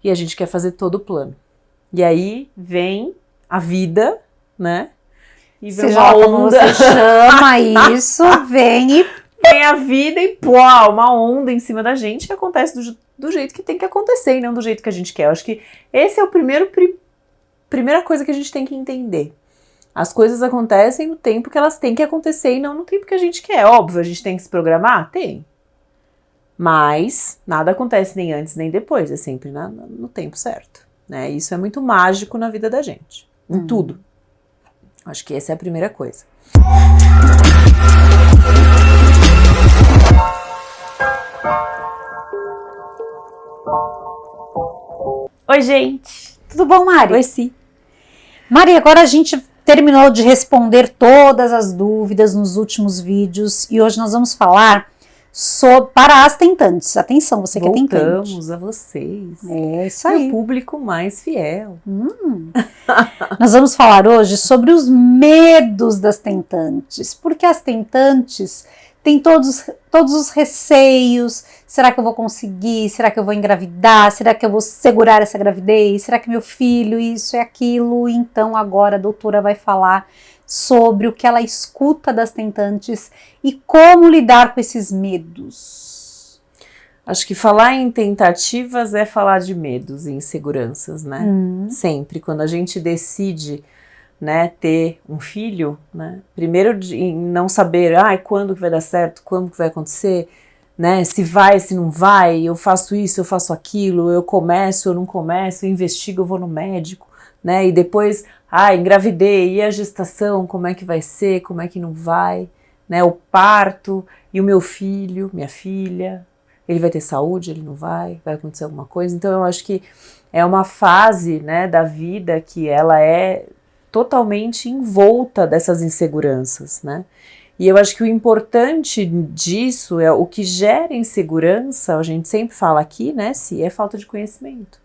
e a gente quer fazer todo o plano. E aí vem a vida, né? E vem seja lá como você chama isso, vem a vida e pô, uma onda em cima da gente que acontece do jeito que tem que acontecer e não do jeito que a gente quer. Eu acho que esse é o primeira coisa que a gente tem que entender. As coisas acontecem no tempo que elas têm que acontecer e não no tempo que a gente quer. Óbvio, a gente tem que se programar? Tem. Mas nada acontece nem antes nem depois, é sempre no tempo certo, né? Isso é muito mágico na vida da gente, em tudo. Acho que essa é a primeira coisa. Oi, gente! Tudo bom, Mari? Oi, sim. Mari, agora a gente terminou de responder todas as dúvidas nos últimos vídeos e hoje nós vamos falar para as tentantes. Atenção, você que é tentante. Voltamos a vocês. É isso aí. Meu público mais fiel. Nós vamos falar hoje sobre os medos das tentantes, porque as tentantes têm todos os receios. Será que eu vou conseguir? Será que eu vou engravidar? Será que eu vou segurar essa gravidez? Será que meu filho isso é aquilo? Então agora a doutora vai falar sobre o que ela escuta das tentantes e como lidar com esses medos. Acho que falar em tentativas é falar de medos e inseguranças, né? Sempre, quando a gente decide, né, ter um filho, né, primeiro em não saber, quando que vai dar certo, quando que vai acontecer, né, se vai, se não vai, eu faço isso, eu faço aquilo, eu começo, eu não começo, eu investigo, eu vou no médico, né, e depois, engravidei, e a gestação, como é que vai ser, como é que não vai, né, o parto, e o meu filho, minha filha, ele vai ter saúde, ele não vai acontecer alguma coisa. Então eu acho que é uma fase, né, da vida que ela é totalmente envolta dessas inseguranças, né? E eu acho que o importante disso é o que gera insegurança, a gente sempre fala aqui, né, se é falta de conhecimento.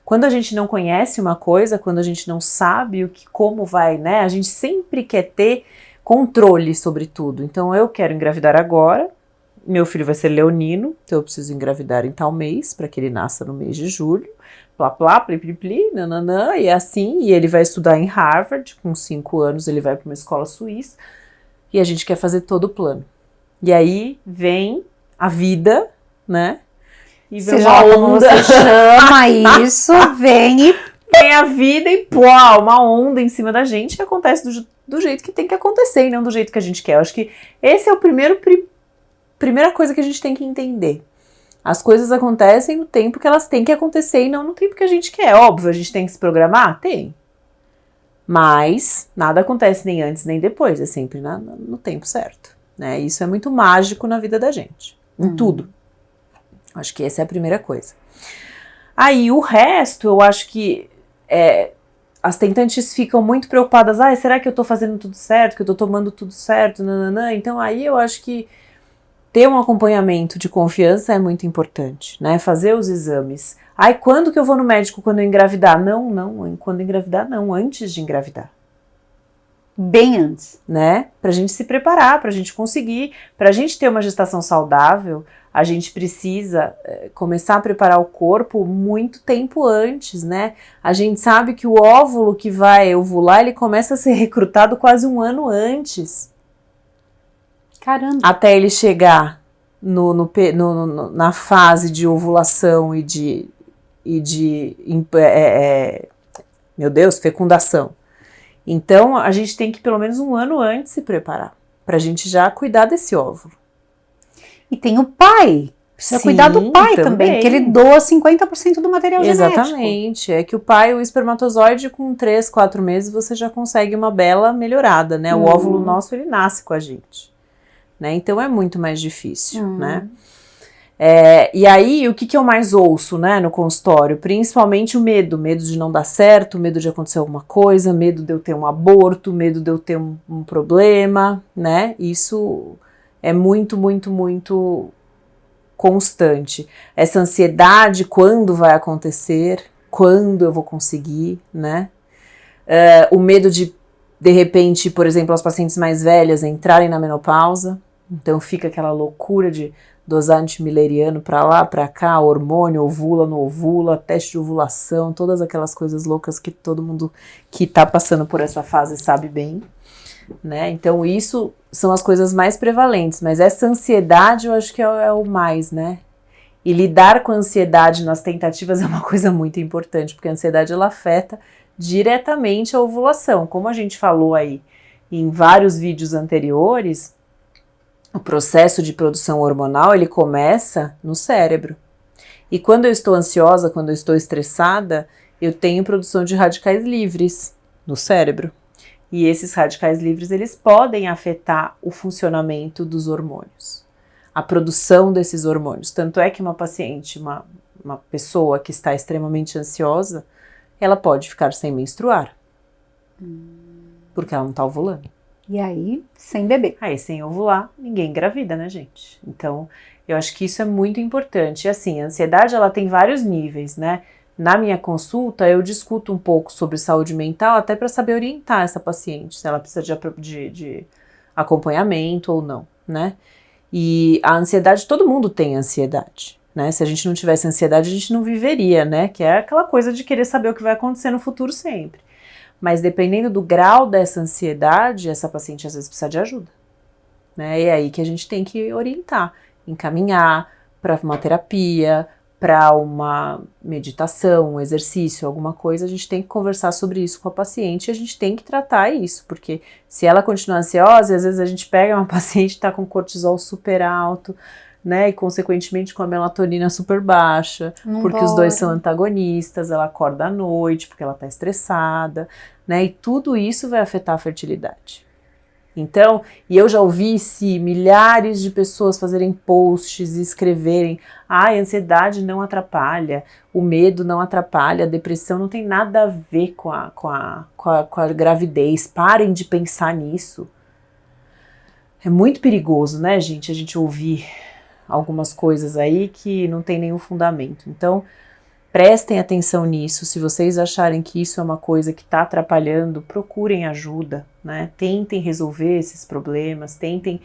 Quando a gente não conhece uma coisa, quando a gente não sabe como vai, né, a gente sempre quer ter controle sobre tudo. Então eu quero engravidar agora, meu filho vai ser leonino, então eu preciso engravidar em tal mês, para que ele nasça no mês de julho, plá, plá, pli, pli, pli, nananã, e assim, e ele vai estudar em Harvard, com 5 anos ele vai para uma escola suíça, e a gente quer fazer todo o plano. E aí vem a vida, né? E vem seja lá como você chama isso, vem a vida e pô, uma onda em cima da gente que acontece do jeito que tem que acontecer e não do jeito que a gente quer. Eu acho que esse é o primeira coisa que a gente tem que entender. As coisas acontecem no tempo que elas têm que acontecer e não no tempo que a gente quer. Óbvio, a gente tem que se programar? Tem. Mas nada acontece nem antes nem depois, é sempre no tempo certo, né? Isso é muito mágico na vida da gente, em tudo. Acho que essa é a primeira coisa. Aí o resto, eu acho que as tentantes ficam muito preocupadas. Será que eu tô fazendo tudo certo? Que eu tô tomando tudo certo? Nananã. Então aí eu acho que ter um acompanhamento de confiança é muito importante, né? Fazer os exames. Quando que eu vou no médico quando eu engravidar? Não, quando engravidar não, antes de engravidar. Bem antes. Né? Pra gente se preparar, pra gente conseguir, pra gente ter uma gestação saudável, a gente precisa começar a preparar o corpo muito tempo antes, né? A gente sabe que o óvulo que vai ovular, ele começa a ser recrutado quase 1 ano antes. Caramba. Até ele chegar na fase de ovulação e de fecundação. Então, a gente tem que pelo menos 1 ano antes se preparar, pra gente já cuidar desse óvulo. E tem o pai, precisa cuidar do pai também, que ele doa 50% do material genético. Exatamente, é que o espermatozoide com 3, 4 meses você já consegue uma bela melhorada, né? O óvulo nosso, ele nasce com a gente. Né? Então é muito mais difícil, né? E aí, o que eu mais ouço, né, no consultório? Principalmente o medo de não dar certo, medo de acontecer alguma coisa, medo de eu ter um aborto, medo de eu ter um problema, né? Isso é muito, muito, muito constante. Essa ansiedade, quando vai acontecer, quando eu vou conseguir, né? O medo de repente, por exemplo, as pacientes mais velhas entrarem na menopausa. Então fica aquela loucura de dosar antimileriano pra lá, pra cá, hormônio, ovula, não ovula, teste de ovulação, todas aquelas coisas loucas que todo mundo que tá passando por essa fase sabe bem, né? Então isso são as coisas mais prevalentes, mas essa ansiedade eu acho que é o mais, né? E lidar com a ansiedade nas tentativas é uma coisa muito importante, porque a ansiedade ela afeta diretamente a ovulação. Como a gente falou aí em vários vídeos anteriores, o processo de produção hormonal ele começa no cérebro. E quando eu estou ansiosa, quando eu estou estressada, eu tenho produção de radicais livres no cérebro. E esses radicais livres eles podem afetar o funcionamento dos hormônios, a produção desses hormônios. Tanto é que uma paciente, uma pessoa que está extremamente ansiosa, ela pode ficar sem menstruar, porque ela não está ovulando. E aí, sem bebê. Aí, sem ovular, ninguém engravida, né, gente? Então, eu acho que isso é muito importante. E assim, a ansiedade, ela tem vários níveis, né? Na minha consulta, eu discuto um pouco sobre saúde mental, até para saber orientar essa paciente, se ela precisa de acompanhamento ou não, né? E a ansiedade, todo mundo tem ansiedade, né? Se a gente não tivesse ansiedade, a gente não viveria, né? Que é aquela coisa de querer saber o que vai acontecer no futuro sempre. Mas dependendo do grau dessa ansiedade, essa paciente às vezes precisa de ajuda, né? E é aí que a gente tem que orientar, encaminhar para uma terapia, para uma meditação, um exercício, alguma coisa. A gente tem que conversar sobre isso com a paciente e a gente tem que tratar isso, porque se ela continuar ansiosa, às vezes a gente pega uma paciente que está com cortisol super alto, né, e consequentemente com a melatonina super baixa, porque os dois são antagonistas, ela acorda à noite porque ela está estressada, né, e tudo isso vai afetar a fertilidade. Então, e eu já ouvi milhares de pessoas fazerem posts e escreverem: a ansiedade não atrapalha, o medo não atrapalha, a depressão não tem nada a ver com a gravidez, parem de pensar nisso. É muito perigoso, né, gente, a gente ouvir algumas coisas aí que não tem nenhum fundamento. Então, prestem atenção nisso. Se vocês acharem que isso é uma coisa que está atrapalhando, procurem ajuda, né? Tentem resolver esses problemas, tentem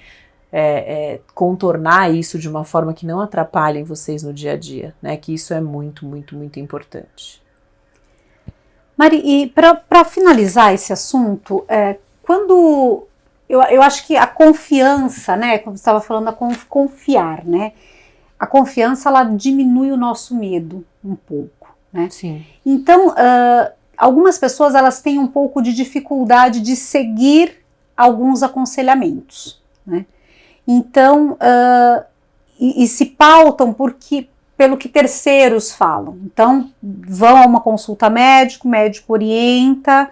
contornar isso de uma forma que não atrapalhem vocês no dia a dia, né? Que isso é muito, muito, muito importante. Mari, e para finalizar esse assunto, quando eu acho que a confiança, né? Como você estava falando, confiar, né? A confiança, ela diminui o nosso medo um pouco, né? Sim. Então, algumas pessoas, elas têm um pouco de dificuldade de seguir alguns aconselhamentos, né? Então, e se pautam pelo que terceiros falam. Então, vão a uma consulta médica, o médico orienta,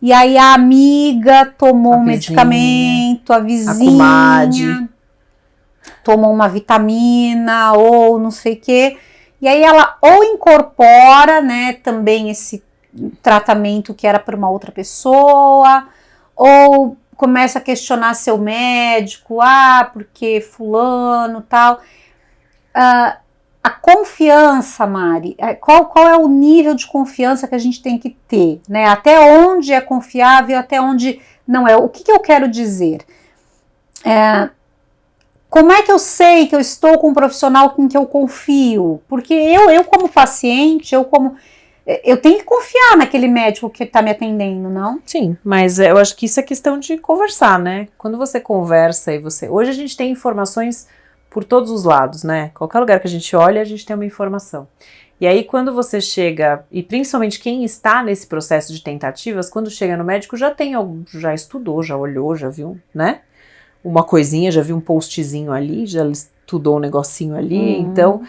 e aí a amiga tomou um medicamento, a vizinha tomou uma vitamina ou não sei o quê, e aí ela ou incorpora, né, também esse tratamento que era para uma outra pessoa, ou começa a questionar seu médico, porque fulano, tal. A confiança, Mari, qual é o nível de confiança que a gente tem que ter, né? Até onde é confiável, até onde não é. O que eu quero dizer? Como é que eu sei que eu estou com um profissional com que eu confio? Porque eu como paciente, eu tenho que confiar naquele médico que está me atendendo, não? Sim, mas eu acho que isso é questão de conversar, né? Quando você conversa e hoje a gente tem informações por todos os lados, né? Qualquer lugar que a gente olha, a gente tem uma informação. E aí quando você chega, e principalmente quem está nesse processo de tentativas, quando chega no médico já estudou, já olhou, já viu, né? Uma coisinha, já viu um postzinho ali, já estudou um negocinho ali. Então,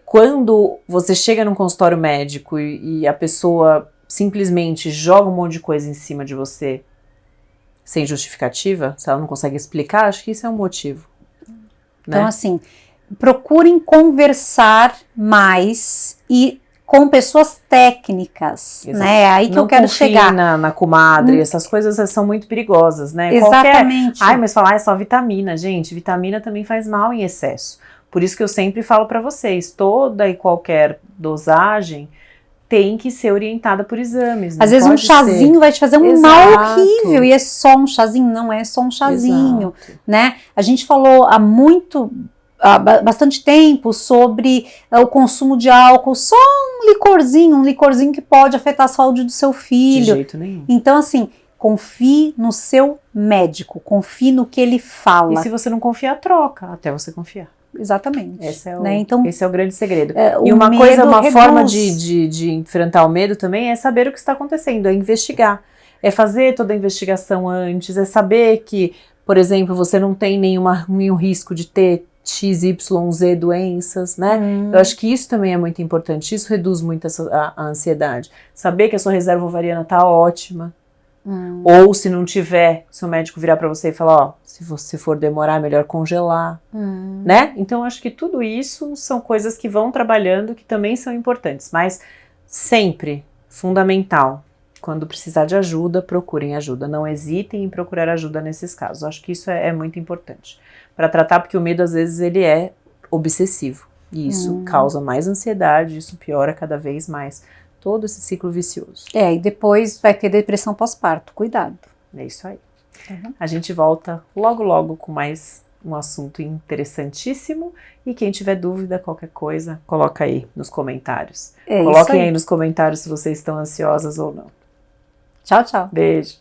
quando você chega num consultório médico e a pessoa simplesmente joga um monte de coisa em cima de você sem justificativa, se ela não consegue explicar, acho que isso é um motivo. Então, né? assim, procurem conversar mais e com pessoas técnicas, Exato. Né? Aí que não eu quero chegar. Na comadre, essas coisas são muito perigosas, né? Exatamente. Mas falar é só vitamina, gente. Vitamina também faz mal em excesso. Por isso que eu sempre falo para vocês, toda e qualquer dosagem tem que ser orientada por exames. Às vezes um chazinho vai te fazer um mal horrível, e é só um chazinho, não é só um chazinho, né? A gente falou há muito há bastante tempo sobre o consumo de álcool, só um licorzinho que pode afetar a saúde do seu filho. De jeito nenhum. Então, assim, confie no seu médico, confie no que ele fala. E se você não confiar, troca, até você confiar. Exatamente. Esse é o, né? Então, esse é o grande segredo. E uma coisa, uma forma de enfrentar o medo também é saber o que está acontecendo, é investigar. É fazer toda a investigação antes, é saber que, por exemplo, você não tem nenhum risco de ter X, Y, Z doenças, né? Eu acho que isso também é muito importante, isso reduz muito a ansiedade. Saber que a sua reserva ovariana está ótima, ou se não tiver, seu médico virar para você e falar, ó, se você for demorar, é melhor congelar, né? Então, acho que tudo isso são coisas que vão trabalhando, que também são importantes, mas sempre, fundamental, quando precisar de ajuda, procurem ajuda, não hesitem em procurar ajuda nesses casos, acho que isso é muito importante, para tratar, porque o medo às vezes ele é obsessivo, e isso causa mais ansiedade, isso piora cada vez mais todo esse ciclo vicioso. E depois vai ter depressão pós-parto, cuidado. É isso aí. A gente volta logo logo com mais um assunto interessantíssimo, e quem tiver dúvida, qualquer coisa, coloca aí nos comentários. Coloquem aí nos comentários se vocês estão ansiosas ou não. Tchau, tchau. Beijo.